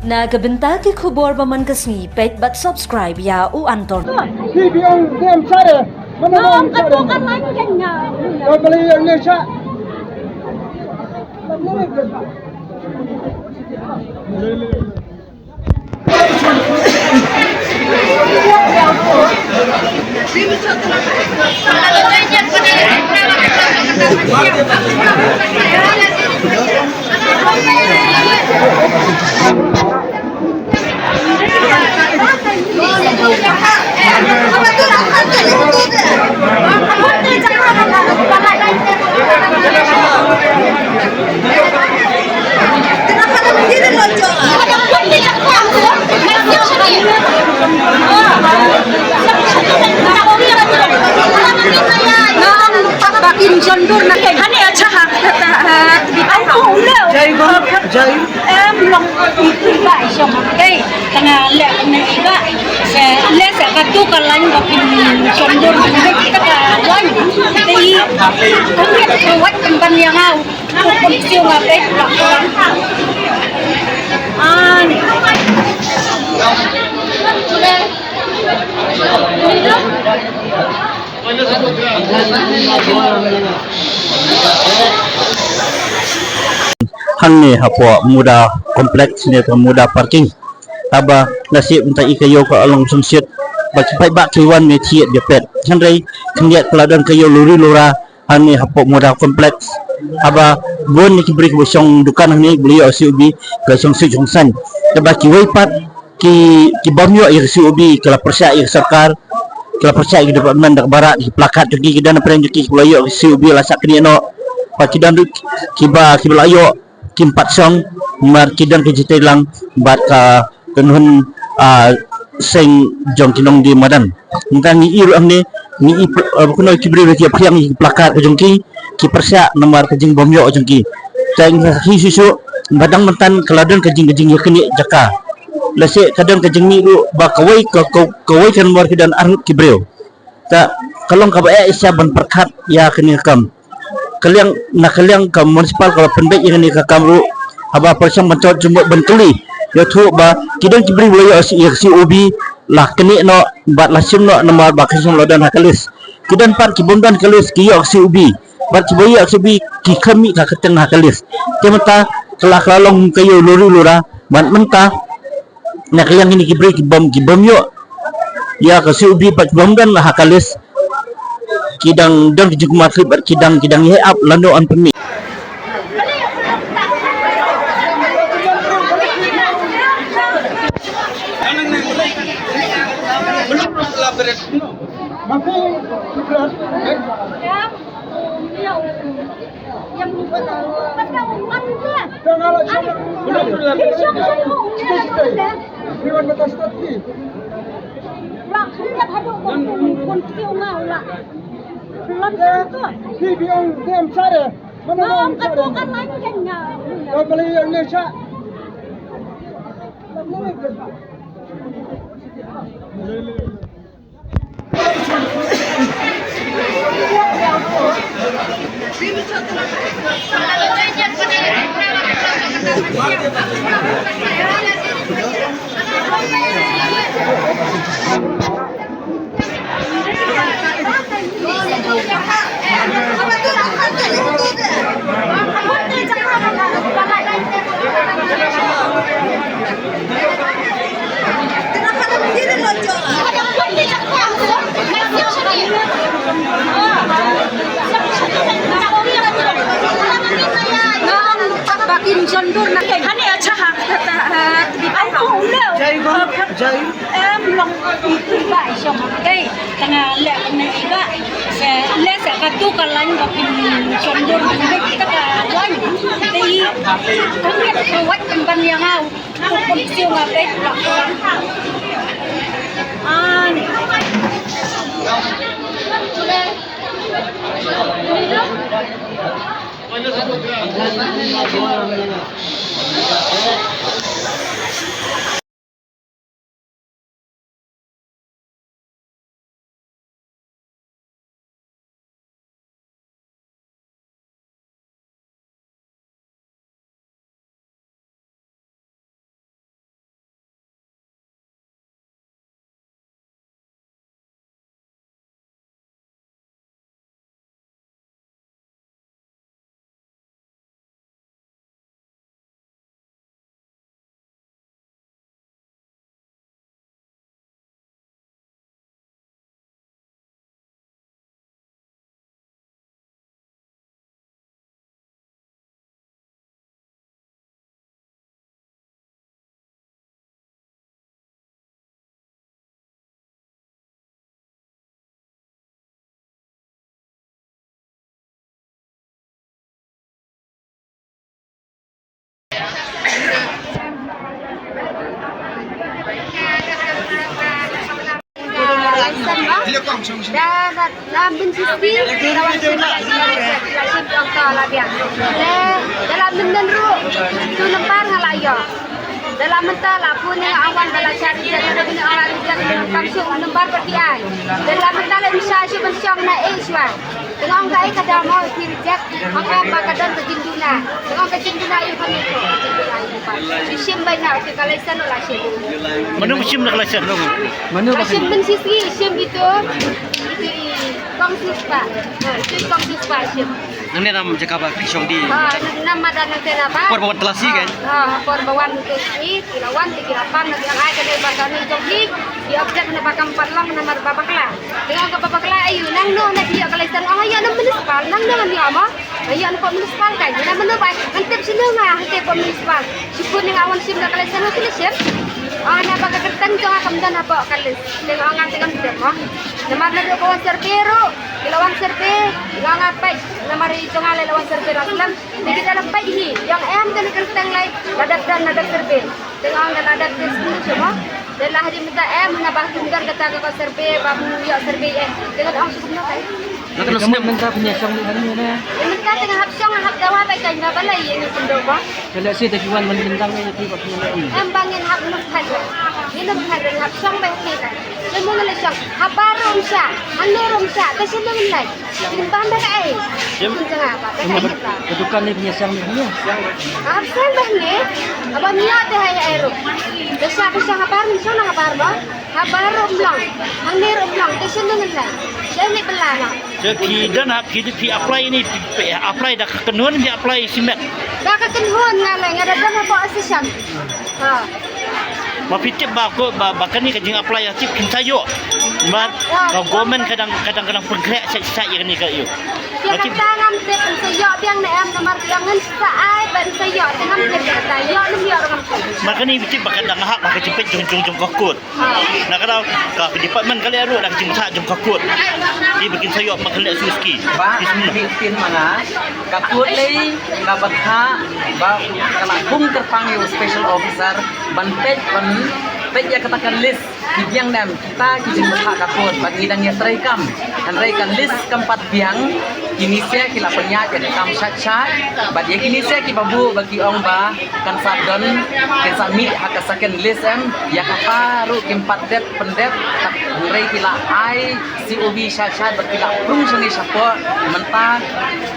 Nagabenta ki khubor baman kasni page but subscribe ya u anton. PBO dem sare mana Om sare katukan lagi kan ya. bali Indonesia Bakin jondur na kay hani acha ha di au leo jai em long itu ba isong kay tanga le na iba se le se katu kalan bakin jondur na kita ka wan dei kami ka wat tempat yang au pun siu ngabe an Hanni hapo muda kompleks ni ke muda parking aba nasib entah ikayo ka along sungsit bakai bak kiwan ni tiet dia pet handai kendiat peladan kayo luri lura hanni hapo muda kompleks aba bon ni kibri bosong dukan ni beliau siubi ke sungsit sungsan aba kiwai pat ki bamyo ir siubi kala persia ir sarkar kala persia ir departemen dak barat di plakat jogi kidan pren jogi beliau siubi lasak ni no pakidan kiba kibelayo kimpat song mar kidan ke jitelang bat ka tenhun seng jong kinong di madan ngkan ni iru amne ni kuno kibri ke priang plakat ke jongki ki persya nomor ke jing bomyo jongki tang hi susu badang mentan keladan ke jing yakni jaka lase kadang ke jing ni lu ba kawai kawai kan nomor kidan arut kibreu ta kalong ka ba isya ban perkat ya kini kam kaliang nak kaliang ke municipal kalau pendek yang ni ke kamru haba persang mencot jumuk bentuli ya tu ba kidang kibri boleh si ubi lah kini no bat lasim no nomor bakisung lodan hakalis kidan par kibondan kalis kiyo si ubi bat kiboyi si ubi ki kami ka keteng hakalis kemata kelak lalong kayo luri lura bat mentah nak kaliang ini kibri kibom yo ya ke si ubi bat kibondan hakalis kidang dan kejumat libat kidang ye up lando on permi PBO dem sare mana Om katukan lagi kan ya. bali Indonesia Bakin jondur na kay hani acha ha di au leo jai em long itu ba isong kay tanga le na iba se le se katu kalan bakin jondur na kita ka wan dei kami ka wat tempat yang au pun siu ngabe an dalam benci lawan sim yang kalah dia dalam mendenru itu lempar ngalayo dalam mentala punya awan bala cari jadi punya orang yang kamsuk lempar bertiai dalam mentala bisa si bencong na iswa dengan kai kada mau direject maka pakadon kejinduna dengan kejinduna itu kan itu sim banyak ke kalesan lah sim Mana musim nak lesen? Mana sim benci sim itu kongsis pak itu kongsis pak sim Nang nam jaka ba kisong di. nama dan nanti apa Por bawat telasi kan. por bawan itu kilawan kilapan nanti yang ada dari badan itu di objek na bakam parlang na marbabakla dengan babakla ayu nang no na dia kalesan oh ya nang municipal nang no ni ama ayu an municipal kan na mano ba antep sino nga antep municipal sipun ning awan sim na kalesan no kilisir na pagkakertan ko nga kamdan na po kalis dengan ang ating mo na maglaro ko ang serbero kilawang serbe nga pa na mari ito nga lalawang serbe raslam di kita lampai hi yang kan kertang lai ladak serbe dengan ang ladak serbe mo dan lah di minta na bahas tunggal kata ko serbe babu ya serbe dengan ang sukum na kay Nang Kamu minta penyesong di hari ini. minta dengan hapsong hap dawa pa kay na balay ini sundo ko Kalau sih tujuan menentang ini tiba tiba. bangin hap nuk hadra ini hadra hapsong ba kita lemo na lesong habarom siya anurom siya kasi naman lai timbang ka ay nga ba kaya Kedukan ni penyesong ni. hapsong ba ni abang niya te hay aero kasi ako siya habarom siya na habarmo habarom lang hanirom lang kasi naman lai siya ni pelana Jadi dan PDP apply ni apply dah kenuan dia apply simet. kakakenhon nga lai nga dadan po asisyan ha Mapitip ba ko bahkan ni kajing apply tip kintayo. Mat government kadang penggerak saya yang ni kayu. dia katangam te pensayo biang na em namar biangan sa ay pensayo tengam te pensayo nung yo ngam Maka ni bitip bakal dah ngahak bakal cepet jong kakut. Nak kalau ka department kali aru dah jumpa jong kakut. Di bikin sayo makalek suski. ba bitin mana kaput lay ngabadha ba kana kung terpanggil special officer ban pet ya katakan list biang nam kita kijing hak kaput bagi dan ya traikam dan raikan list keempat biang kini saya kila penyat ya kam sat bagi kini saya ki babu bagi ong ba kan sadon kan sami hak second list ya kaparu keempat dep pendep tak rai kila ai COB sat bagi la prung seni sapo mentah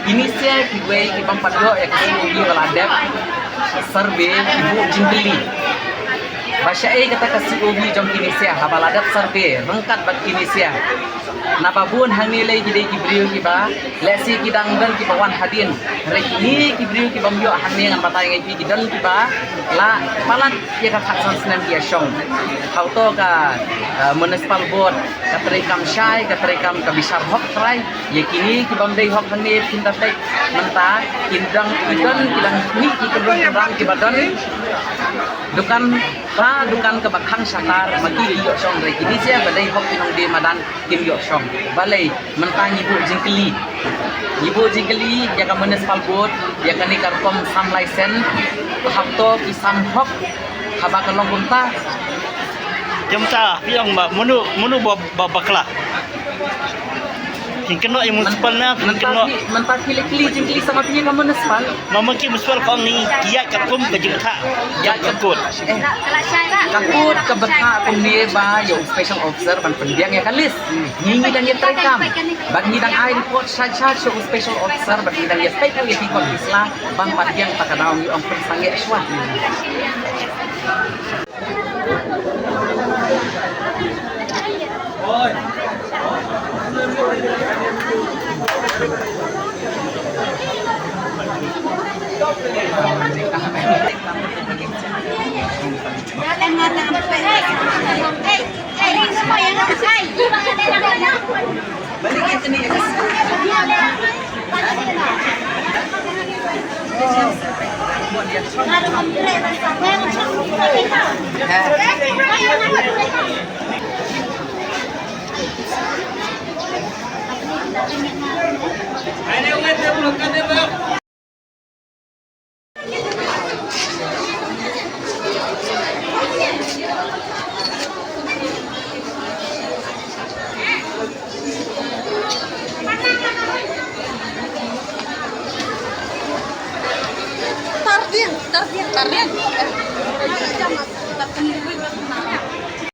kini saya ki we ki pampadok ya COB wala dep survey ibu jingli Basya kata kasih ubi jom Indonesia habaladat survei rengkat bag Indonesia napabun hang nilai jadi kibriu kiba lesi kidang dan kibawan hadin rekini kibriu kibam yo hang ni ngan batai ngai kidan kiba la palat ya ka khaksan senam kia syong auto ka municipal board ka terekam syai ka terekam ka bisar hok trai ya kini kibam dei hok hang ni pinta tek menta kindang kidan kilang ni kibam kibadan dukan ke bakhang sakar magi yo song re kini sia balai hok pinong de madan kim yo song balai mentang ibu jingkeli ya ka municipal board ya ka ni karkom sam license hapto kisam hok haba ka long kunta Jumta piang ba munu bakla. King kena yang municipal na mentang kili jingkeli sama piye ka municipal mama ki municipal kong ni kiat kakum ke jumta ya kakut. kalau saya kaput ke betha kumnie ba yo special officer ban pendiang ya kalis ngingi dan ya terekam bagi dan ai report saja so special officer bagi dan ya special ya tikon isla ban pendiang takadaw yo ang persange aswa balikin sini Tarbiat.